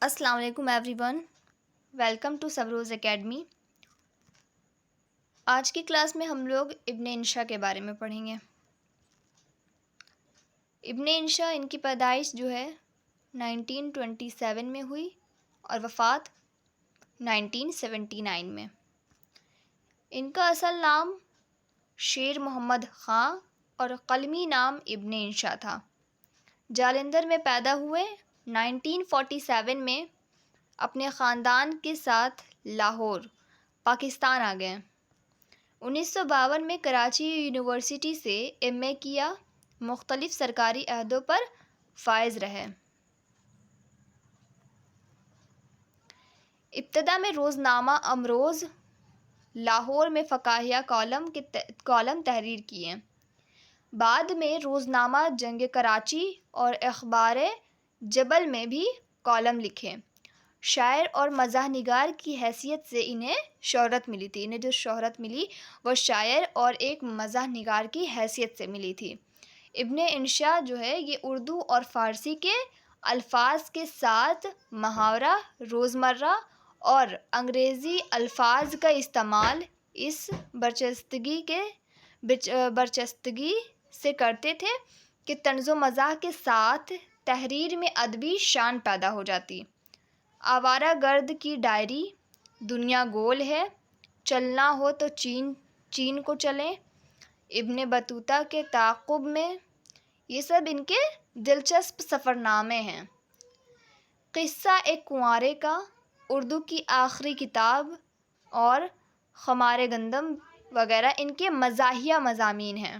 السلام علیکم everyone, welcome to سبروز اکیڈمی۔ آج کی کلاس میں ہم لوگ ابن انشا کے بارے میں پڑھیں گے۔ ابن انشا ان کی پیدائش جو ہے 1927 میں ہوئی اور وفات 1979 میں۔ ان کا اصل نام شیر محمد خان اور قلمی نام ابن انشا تھا۔ جالندھر میں پیدا ہوئے، 1947 میں اپنے خاندان کے ساتھ لاہور، پاکستان آ گئے۔ 1952 میں کراچی یونیورسٹی سے ایم اے کیا، مختلف سرکاری عہدوں پر فائز رہے۔ ابتدا میں روزنامہ امروز لاہور میں فقاہیہ کالم تحریر کیے، بعد میں روزنامہ جنگ کراچی اور اخبار جبل میں بھی کالم لکھے۔ شاعر اور مزاح نگار کی حیثیت سے انہیں شہرت ملی تھی۔ انہیں جو شہرت ملی وہ شاعر اور ایک مزاح نگار کی حیثیت سے ملی تھی۔ ابن انشا جو ہے یہ اردو اور فارسی کے الفاظ کے ساتھ محاورہ، روزمرہ اور انگریزی الفاظ کا استعمال اس برچستگی سے کرتے تھے کہ طنز و مزاح کے ساتھ تحریر میں ادبی شان پیدا ہو جاتی۔ آوارہ گرد کی ڈائری، دنیا گول ہے، چلنا ہو تو چین کو چلیں، ابن بطوطہ کے تعاقب میں، یہ سب ان کے دلچسپ سفرنامے ہیں۔ قصہ ایک کنوارے کا، اردو کی آخری کتاب اور خمار گندم وغیرہ ان کے مزاحیہ مضامین ہیں۔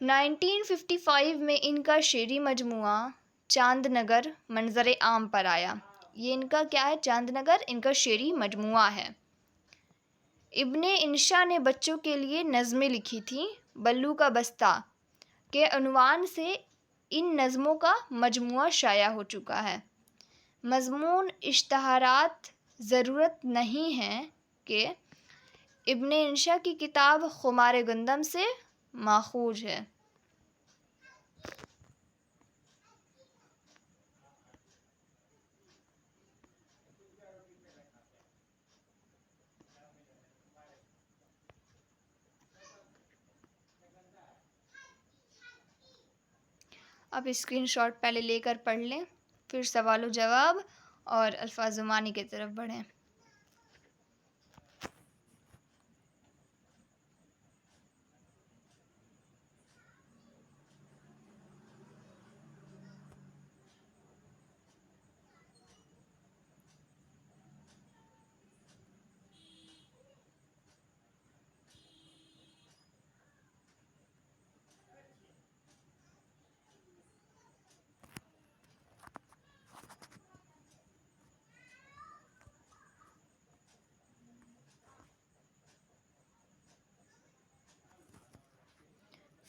1955 میں ان کا شعری مجموعہ چاند نگر منظر عام پر آیا۔ یہ ان کا کیا ہے؟ چاند نگر ان کا شعری مجموعہ ہے۔ ابن انشا نے بچوں کے لیے نظمیں لکھی تھیں۔ بلو کا بستہ کے عنوان سے ان نظموں کا مجموعہ شائع ہو چکا ہے۔ مضمون اشتہارات ضرورت نہیں ہے کہ ابن انشا کی کتاب خمار گندم سے ماخوذ ہے۔ اب اسکرین شاٹ پہلے لے کر پڑھ لیں، پھر سوال و جواب اور الفاظ معنی کی طرف بڑھیں۔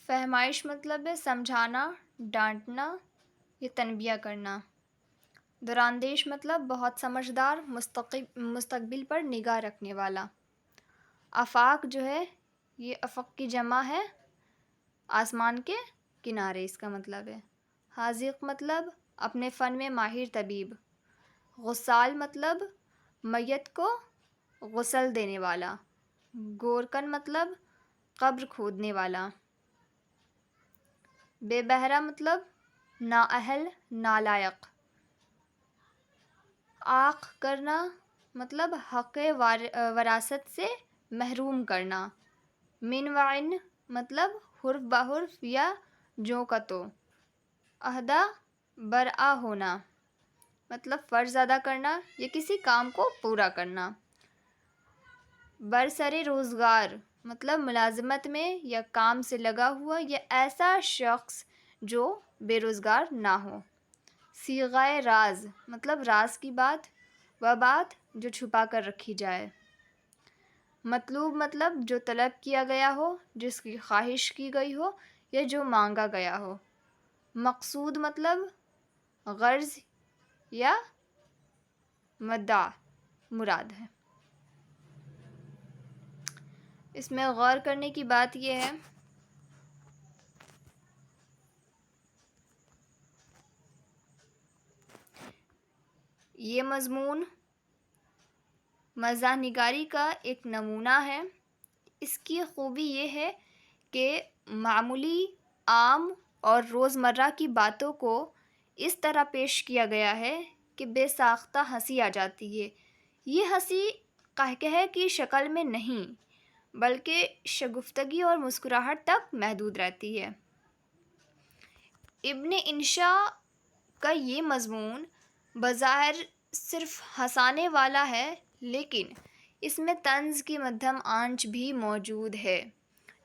فہمائش مطلب ہے سمجھانا، ڈانٹنا یا تنبیہ کرنا۔ دوراندیش مطلب بہت سمجھدار، مستقبل پر نگاہ رکھنے والا۔ آفاق جو ہے یہ افق کی جمع ہے، آسمان کے کنارے اس کا مطلب ہے۔ حاذق مطلب اپنے فن میں ماہر طبیب۔ غسال مطلب میت کو غسل دینے والا۔ گورکن مطلب قبر کھودنے والا۔ بے بہرہ مطلب نااہل، نالائق۔ عاق کرنا مطلب حق وراثت سے محروم کرنا۔ من وعن مطلب حرف بحرف یا جوں کا تو۔ عہدہ برآ ہونا مطلب فرض ادا کرنا یا کسی کام کو پورا کرنا۔ برسر روزگار مطلب ملازمت میں یا کام سے لگا ہوا یا ایسا شخص جو بے روزگار نہ ہو۔ صیغۂ راز مطلب راز کی بات، وہ بات جو چھپا کر رکھی جائے۔ مطلوب مطلب جو طلب کیا گیا ہو، جس کی خواہش کی گئی ہو یا جو مانگا گیا ہو۔ مقصود مطلب غرض یا مدعا مراد ہے۔ اس میں غور کرنے کی بات یہ ہے یہ مضمون مزاح نگاری کا ایک نمونہ ہے۔ اس کی خوبی یہ ہے کہ معمولی، عام اور روزمرہ کی باتوں کو اس طرح پیش کیا گیا ہے کہ بے ساختہ ہنسی آ جاتی ہے۔ یہ ہنسی قہقہے کی شکل میں نہیں بلکہ شگفتگی اور مسکراہٹ تک محدود رہتی ہے۔ ابن انشا کا یہ مضمون بظاہر صرف ہنسانے والا ہے، لیکن اس میں طنز کی مدھم آنچ بھی موجود ہے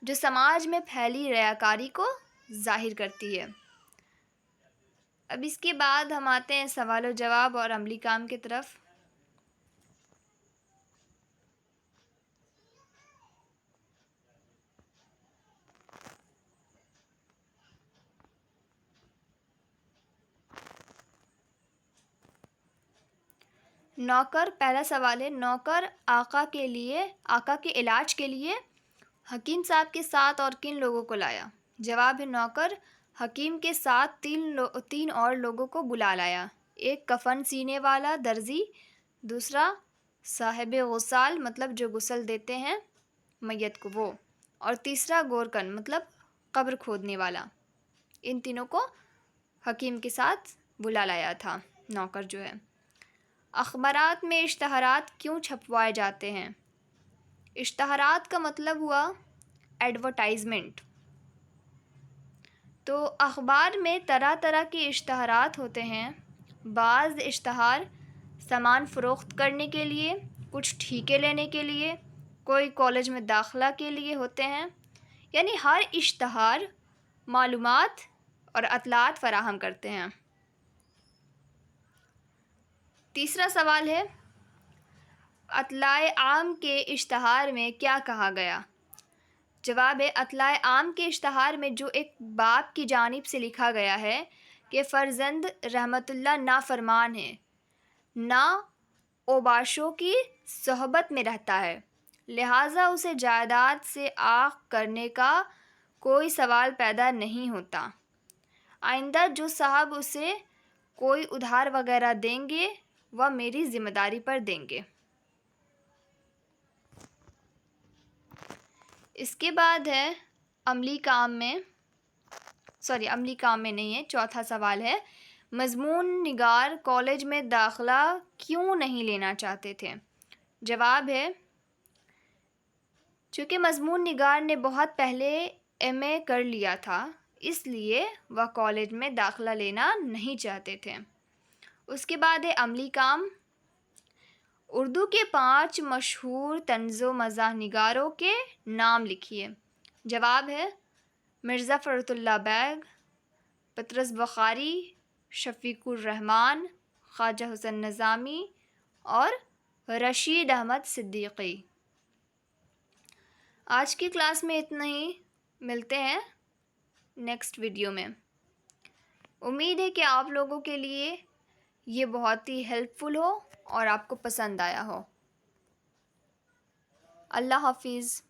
جو سماج میں پھیلی ریاکاری کو ظاہر کرتی ہے۔ اب اس کے بعد ہم آتے ہیں سوال و جواب اور عملی کام کی طرف۔ نوکر، پہلا سوال ہے، نوکر آقا کے علاج کے لیے حکیم صاحب کے ساتھ اور کن لوگوں کو لایا؟ جواب ہے، نوکر حکیم کے ساتھ تین اور لوگوں کو بلا لایا۔ ایک کفن سینے والا درزی، دوسرا صاحب غسال مطلب جو غسل دیتے ہیں میت کو وہ، اور تیسرا گورکن مطلب قبر کھودنے والا۔ ان تینوں کو حکیم کے ساتھ بلا لایا تھا نوکر جو ہے۔ اخبارات میں اشتہارات کیوں چھپوائے جاتے ہیں؟ اشتہارات کا مطلب ہوا ایڈورٹائزمنٹ۔ تو اخبار میں طرح طرح کے اشتہارات ہوتے ہیں۔ بعض اشتہار سامان فروخت کرنے کے لیے، کچھ ٹھیکے لینے کے لیے، کوئی کالج میں داخلہ کے لیے ہوتے ہیں، یعنی ہر اشتہار معلومات اور اطلاعات فراہم کرتے ہیں۔ تیسرا سوال ہے، اطلاع عام کے اشتہار میں کیا کہا گیا؟ جواب ہے، اطلاع عام کے اشتہار میں جو ایک باپ کی جانب سے لکھا گیا ہے کہ فرزند رحمت اللہ نافرمان ہے، نا اوباشوں کی صحبت میں رہتا ہے، لہٰذا اسے جائیداد سے عاق کرنے کا کوئی سوال پیدا نہیں ہوتا۔ آئندہ جو صاحب اسے کوئی ادھار وغیرہ دیں گے وہ میری ذمہ داری پر دیں گے۔ اس کے بعد ہے عملی کام میں نہیں ہے، چوتھا سوال ہے، مضمون نگار کالج میں داخلہ کیوں نہیں لینا چاہتے تھے؟ جواب ہے، چونکہ مضمون نگار نے بہت پہلے ایم اے کر لیا تھا، اس لیے وہ کالج میں داخلہ لینا نہیں چاہتے تھے۔ اس کے بعد ہے عملی کام، اردو کے 5 مشہور طنز و مزاح نگاروں کے نام لکھیے۔ جواب ہے، مرزا فرت اللہ بیگ، پطرس بخاری، شفیق الرحمن، خواجہ حسن نظامی اور رشید احمد صدیقی۔ آج کی کلاس میں اتنا ہی، ملتے ہیں نیکسٹ ویڈیو میں۔ امید ہے کہ آپ لوگوں کے لیے یہ بہت ہی ہیلپ فل ہو اور آپ کو پسند آیا ہو۔ اللہ حافظ۔